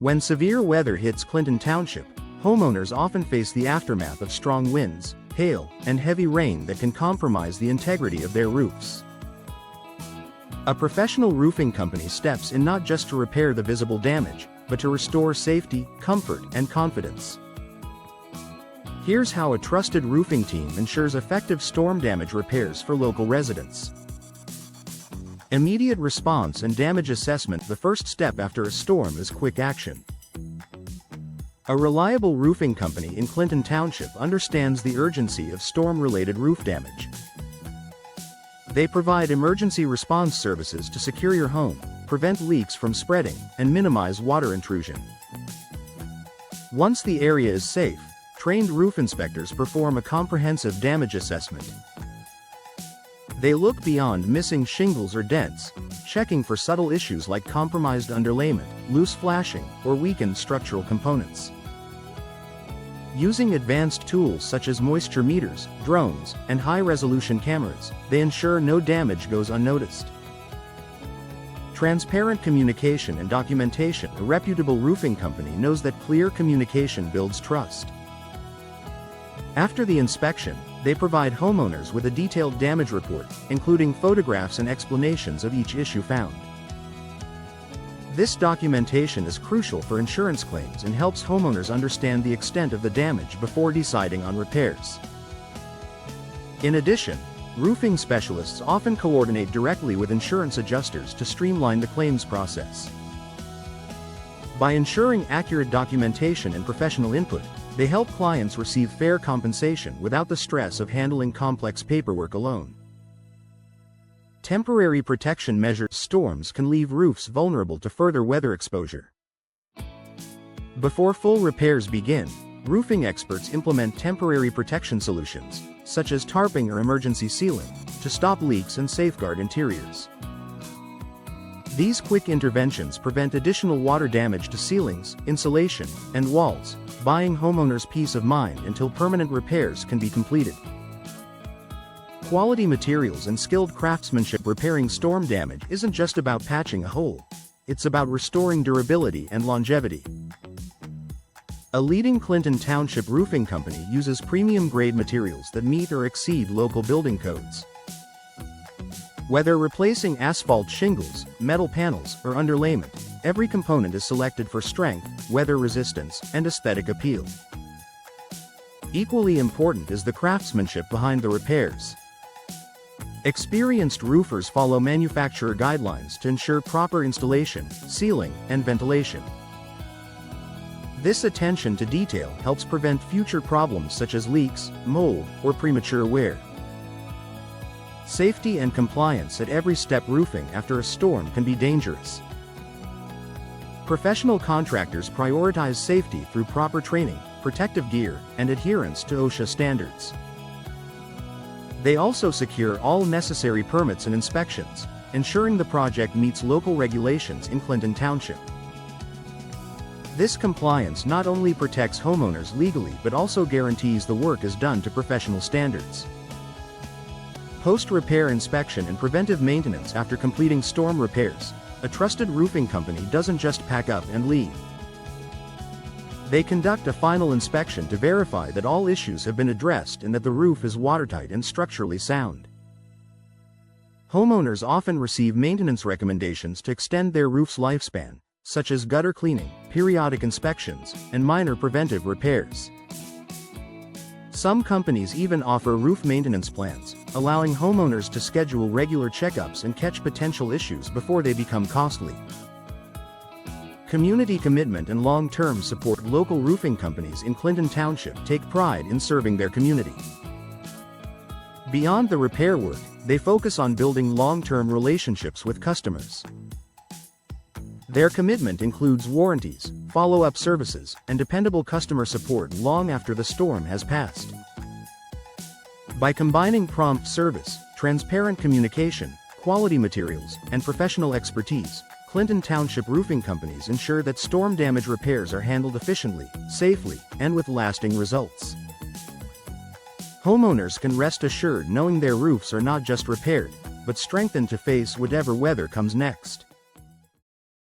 When severe weather hits Clinton Township, homeowners often face the aftermath of strong winds, hail, and heavy rain that can compromise the integrity of their roofs. A professional roofing company steps in not just to repair the visible damage, but to restore safety, comfort, and confidence. Here's how a trusted roofing team ensures effective storm damage repairs for local residents. Immediate response and damage assessment. The first step after a storm is quick action. A reliable roofing company in Clinton Township understands the urgency of storm-related roof damage. They provide emergency response services to secure your home, prevent leaks from spreading, and minimize water intrusion. Once the area is safe, trained roof inspectors perform a comprehensive damage assessment. They look beyond missing shingles or dents, checking for subtle issues like compromised underlayment, loose flashing, or weakened structural components. Using advanced tools such as moisture meters, drones, and high-resolution cameras, they ensure no damage goes unnoticed. Transparent communication and documentation. A reputable roofing company knows that clear communication builds trust. After the inspection, they provide homeowners with a detailed damage report, including photographs and explanations of each issue found. This documentation is crucial for insurance claims and helps homeowners understand the extent of the damage before deciding on repairs. In addition, roofing specialists often coordinate directly with insurance adjusters to streamline the claims process. By ensuring accurate documentation and professional input, they help clients receive fair compensation without the stress of handling complex paperwork alone. Temporary protection measures. Storms can leave roofs vulnerable to further weather exposure. Before full repairs begin, roofing experts implement temporary protection solutions, such as tarping or emergency sealing, to stop leaks and safeguard interiors. These quick interventions prevent additional water damage to ceilings, insulation, and walls, buying homeowners peace of mind until permanent repairs can be completed. Quality materials and skilled craftsmanship. Repairing storm damage isn't just about patching a hole. It's about restoring durability and longevity. A leading Clinton Township roofing company uses premium-grade materials that meet or exceed local building codes. Whether replacing asphalt shingles, metal panels, or underlayment, every component is selected for strength, weather resistance, and aesthetic appeal. Equally important is the craftsmanship behind the repairs. Experienced roofers follow manufacturer guidelines to ensure proper installation, sealing, and ventilation. This attention to detail helps prevent future problems such as leaks, mold, or premature wear. Safety and compliance at every step. Roofing after a storm can be dangerous. Professional contractors prioritize safety through proper training, protective gear, and adherence to OSHA standards. They also secure all necessary permits and inspections, ensuring the project meets local regulations in Clinton Township. This compliance not only protects homeowners legally but also guarantees the work is done to professional standards. Post-repair inspection and preventive maintenance. After completing storm repairs, a trusted roofing company doesn't just pack up and leave. They conduct a final inspection to verify that all issues have been addressed and that the roof is watertight and structurally sound. Homeowners often receive maintenance recommendations to extend their roof's lifespan, such as gutter cleaning, periodic inspections, and minor preventive repairs. Some companies even offer roof maintenance plans, allowing homeowners to schedule regular checkups and catch potential issues before they become costly. Community commitment and long-term support. Local roofing companies in Clinton Township take pride in serving their community. Beyond the repair work, they focus on building long-term relationships with customers. Their commitment includes warranties, follow-up services, and dependable customer support long after the storm has passed. By combining prompt service, transparent communication, quality materials, and professional expertise, Clinton Township roofing companies ensure that storm damage repairs are handled efficiently, safely, and with lasting results. Homeowners can rest assured knowing their roofs are not just repaired, but strengthened to face whatever weather comes next.